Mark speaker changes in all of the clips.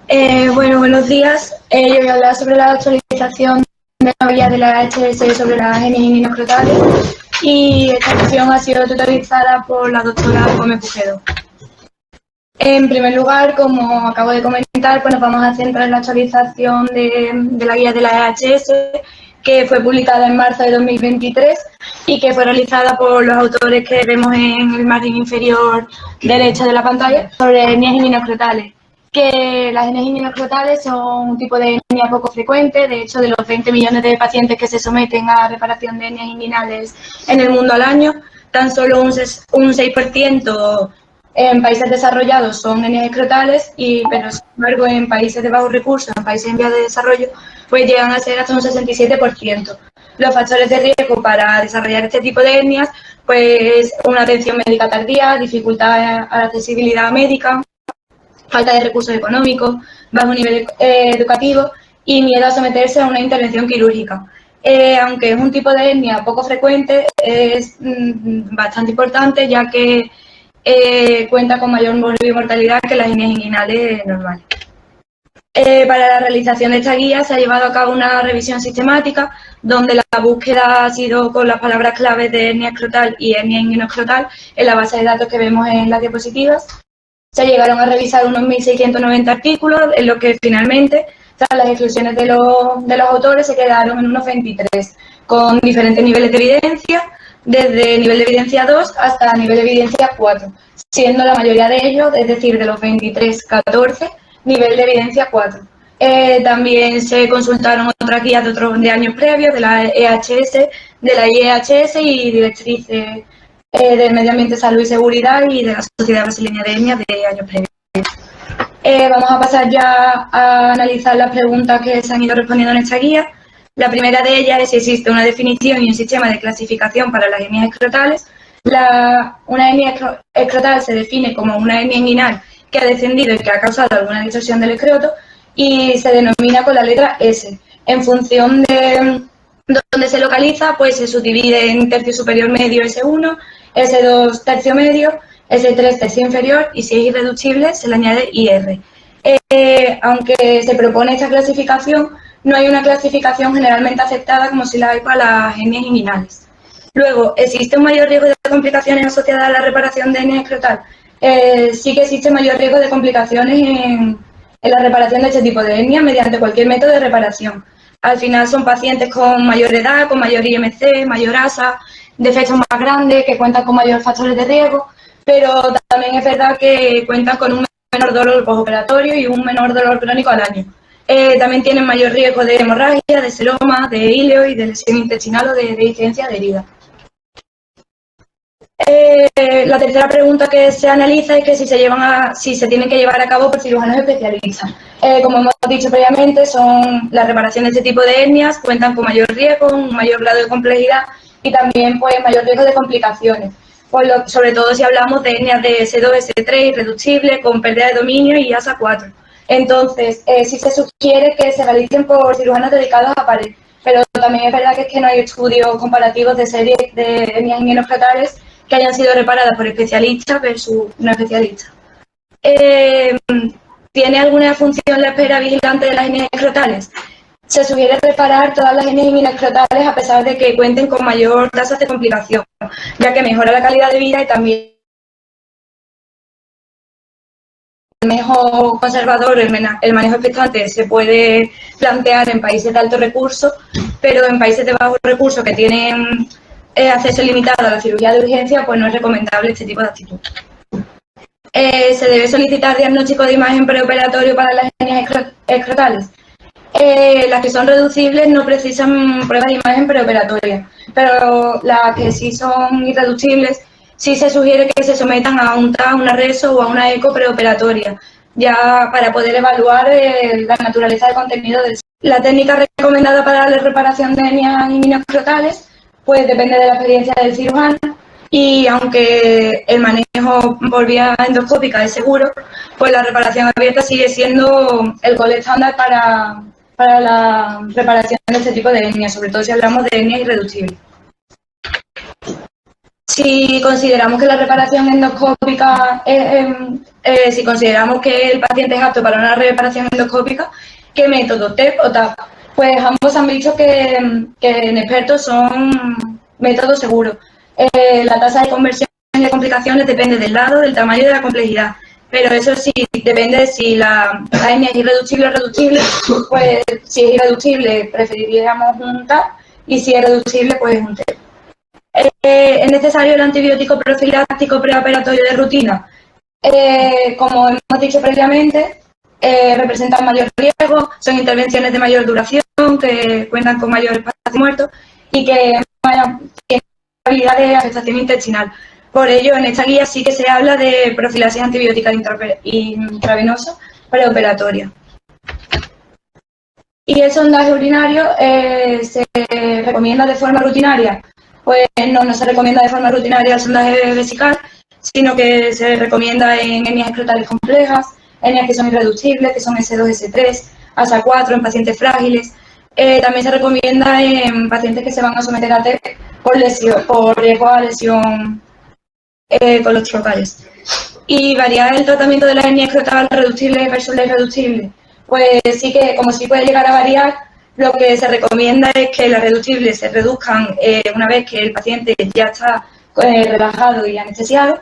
Speaker 1: Bueno, buenos días. Yo voy a hablar sobre la actualización de la guía de la HS sobre las hernias inguinocrotales y esta sesión ha sido tutorizada por la doctora Gómez Pujedo. En primer lugar, como acabo de comentar, pues nos vamos a centrar en la actualización de la guía de la HS, que fue publicada en marzo de 2023 y que fue realizada por los autores que vemos en el margen inferior derecho de la pantalla sobre hernias inguinocrotales. Que las hernias inguinocrotales son un tipo de hernia poco frecuente. De hecho, de los 20 millones de pacientes que se someten a reparación de hernias inguinales en el mundo al año, tan solo un 6% en países desarrollados son hernias escrotales, pero sin embargo en países de bajos recursos, en países en vías de desarrollo, pues llegan a ser hasta un 67%. Los factores de riesgo para desarrollar este tipo de hernias, pues una atención médica tardía, dificultad a la accesibilidad médica, falta de recursos económicos, bajo nivel educativo y miedo a someterse a una intervención quirúrgica. Aunque es un tipo de hernia poco frecuente, es bastante importante, ya que cuenta con mayor mortalidad que las hernias inguinales normales. Para la realización de esta guía se ha llevado a cabo una revisión sistemática donde la búsqueda ha sido con las palabras claves de hernia escrotal y hernia inguinocrotal en la base de datos que vemos en las diapositivas. Se llegaron a revisar unos 1.690 artículos, en los que finalmente, tras las exclusiones de los autores, se quedaron en unos 23, con diferentes niveles de evidencia, desde nivel de evidencia 2 hasta nivel de evidencia 4, siendo la mayoría de ellos, es decir, de los 23, 14, nivel de evidencia 4. También se consultaron otras guías de años previos, de la EHS, de la IEHS y directrices del Medio Ambiente, Salud y Seguridad y de la Sociedad Brasileña de Hernias de años previos. Vamos a pasar ya a analizar las preguntas que se han ido respondiendo en esta guía. La primera de ellas es si existe una definición y un sistema de clasificación para las hernias escrotales. Una hernia escrotal se define como una hernia inguinal que ha descendido y que ha causado alguna distorsión del escroto y se denomina con la letra S. En función de donde se localiza, pues se subdivide en tercio superior medio S1, S2 tercio medio, S3 tercio inferior y si es irreductible se le añade IR. Aunque se propone esta clasificación, no hay una clasificación generalmente aceptada como si la hay para las hernias inguinales. Luego, ¿existe un mayor riesgo de complicaciones asociadas a la reparación de hernia escrotal? Sí que existe mayor riesgo de complicaciones en la reparación de este tipo de hernia mediante cualquier método de reparación. Al final son pacientes con mayor edad, con mayor IMC, mayor ASA, defectos más grandes, que cuentan con mayores factores de riesgo, pero también es verdad que cuentan con un menor dolor postoperatorio y un menor dolor crónico al año. También tienen mayor riesgo de hemorragia, de seroma, de híleo y de lesión intestinal o de incidencia de herida. La tercera pregunta que se analiza es que si se tienen que llevar a cabo por cirujanos especialistas. Como hemos dicho previamente, las reparaciones de este tipo de hernias cuentan con mayor riesgo, un mayor grado de complejidad y también pues mayor riesgo de complicaciones. Sobre todo si hablamos de hernias de S2, S3, irreductible, con pérdida de dominio y ASA 4. Entonces, sí se sugiere que se realicen por cirujanos dedicados a pared, pero también es verdad que no hay estudios comparativos de series de hernias inguinocrotales que hayan sido reparadas por especialistas versus no especialistas. ¿Tiene alguna función la espera vigilante de las hernias escrotales? Se sugiere reparar todas las hernias inguinocrotales a pesar de que cuenten con mayor tasa de complicación, ya que mejora la calidad de vida y también el manejo conservador, el manejo expectante se puede plantear en países de alto recurso, pero en países de bajo recurso que tienen acceso limitado a la cirugía de urgencia, pues no es recomendable este tipo de actitud. Se debe solicitar diagnóstico de imagen preoperatorio para las hernias escrotales. Las que son reducibles no precisan pruebas de imagen preoperatoria, pero las que sí son irreductibles sí se sugiere que se sometan a un TAC, una RESO o a una eco preoperatoria, ya para poder evaluar la naturaleza del contenido del. La técnica recomendada para la reparación de hernias inguinocrotales pues depende de la experiencia del cirujano y aunque el manejo por vía endoscópica es seguro, pues la reparación abierta sigue siendo el gol estándar para la reparación de este tipo de hernias, sobre todo si hablamos de hernias irreductibles. Si consideramos que la reparación endoscópica es si consideramos que el paciente es apto para una reparación endoscópica, ¿qué método, TEP o TAP? Pues ambos han dicho que en expertos son métodos seguros. La tasa de conversión y de complicaciones depende del lado, del tamaño y de la complejidad. Pero eso sí, depende de si la hernia es irreductible o reductible. Pues si es irreductible, preferiríamos un TAP, y si es reducible, pues un TEP. ¿Es necesario el antibiótico profiláctico preoperatorio de rutina? Como hemos dicho previamente, representan mayor riesgo, son intervenciones de mayor duración, que cuentan con mayor espacio muerto y que tienen habilidad de afectación intestinal. Por ello, en esta guía sí que se habla de profilaxis antibiótica intravenosa preoperatoria. ¿Y el sondaje urinario se recomienda de forma rutinaria? Pues no se recomienda de forma rutinaria el sondaje vesical, sino que se recomienda en hernias escrotales complejas, hernias que son irreductibles, que son S2, S3, ASA4 en pacientes frágiles. También se recomienda en pacientes que se van a someter a TEP por riesgo a lesión con los trocales. Y variar el tratamiento de la hernia escrotal reductible versus la irreductible. Pues sí que, como sí puede llegar a variar, lo que se recomienda es que las reductibles se reduzcan una vez que el paciente ya está relajado y anestesiado.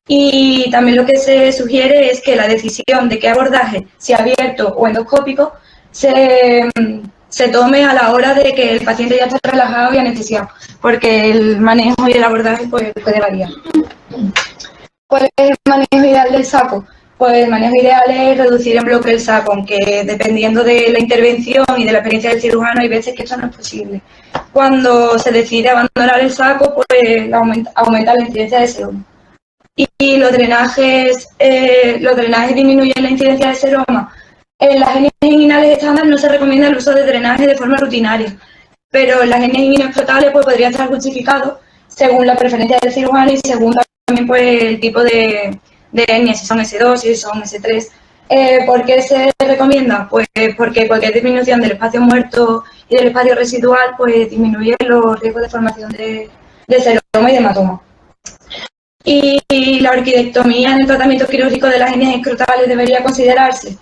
Speaker 1: Y también lo que se sugiere es que la decisión de qué abordaje, si abierto o endoscópico, se tome a la hora de que el paciente ya está relajado y anestesiado, porque el manejo y el abordaje pues, puede variar. ¿Cuál es el manejo ideal del saco? Pues el manejo ideal es reducir en bloque el saco, aunque dependiendo de la intervención y de la experiencia del cirujano hay veces que esto no es posible. Cuando se decide abandonar el saco, pues aumenta la incidencia de seroma. Y los drenajes disminuyen la incidencia de seroma. En las hernias inguinales estándar no se recomienda el uso de drenaje de forma rutinaria, pero en las hernias inguinoescrotales pues, podría estar justificado según la preferencia del cirujano y según también pues, el tipo de hernias, si son S2, si son S3. ¿Por qué se recomienda? Pues porque cualquier disminución del espacio muerto y del espacio residual pues disminuye los riesgos de formación de seroma y de hematoma. Y la orquidectomía en el tratamiento quirúrgico de las hernias escrotales debería considerarse.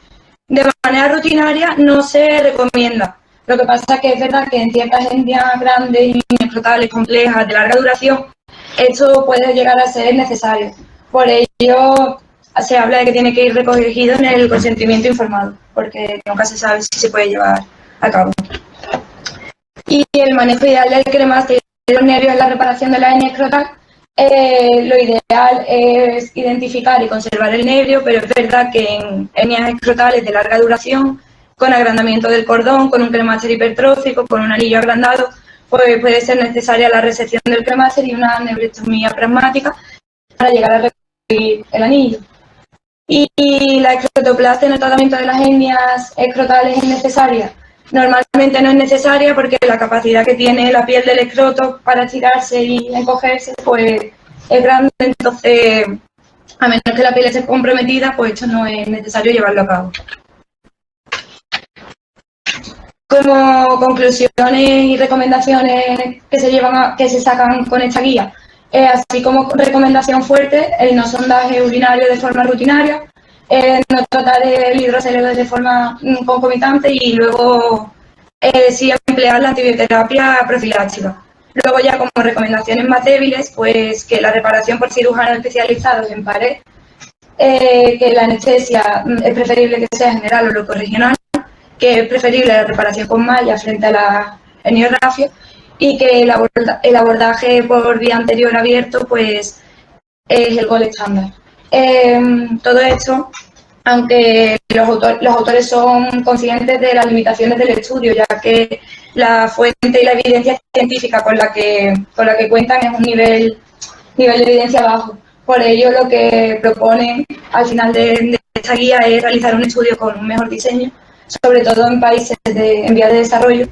Speaker 1: De manera rutinaria no se recomienda. Lo que pasa es que es verdad que en ciertas hernias grandes y escrotales complejas de larga duración, esto puede llegar a ser necesario. Por ello se habla de que tiene que ir recogido en el consentimiento informado, porque nunca se sabe si se puede llevar a cabo. Y el manejo ideal del cremaste de los nervios en la reparación de la hernia escrotal. Lo ideal es identificar y conservar el nervio, pero es verdad que en hernias escrotales de larga duración, con agrandamiento del cordón, con un cremaster hipertrófico, con un anillo agrandado, pues puede ser necesaria la resección del cremaster y una neurectomía pragmática para llegar a reconstruir el anillo. Y la escrotoplastia en el tratamiento de las hernias escrotales es necesaria. Normalmente no es necesaria porque la capacidad que tiene la piel del escroto para estirarse y encogerse pues es grande, entonces a menos que la piel esté comprometida, pues esto no es necesario llevarlo a cabo. Como conclusiones y recomendaciones que se sacan con esta guía, así como recomendación fuerte, el no sondaje urinario de forma rutinaria, no tratar el hidrocélebre de forma concomitante y luego sí emplear la antibioterapia profiláctica. Luego ya como recomendaciones más débiles, pues que la reparación por cirujanos especializados en pared, que la anestesia es preferible que sea general o locorregional, que es preferible la reparación con malla frente a la hemiorrafia y que el abordaje por vía anterior abierto pues es el gol estándar. Todo esto, aunque los autores son conscientes de las limitaciones del estudio, ya que la fuente y la evidencia científica con la que cuentan es un nivel de evidencia bajo. Por ello, lo que proponen al final de esta guía es realizar un estudio con un mejor diseño, sobre todo en países en vías de desarrollo,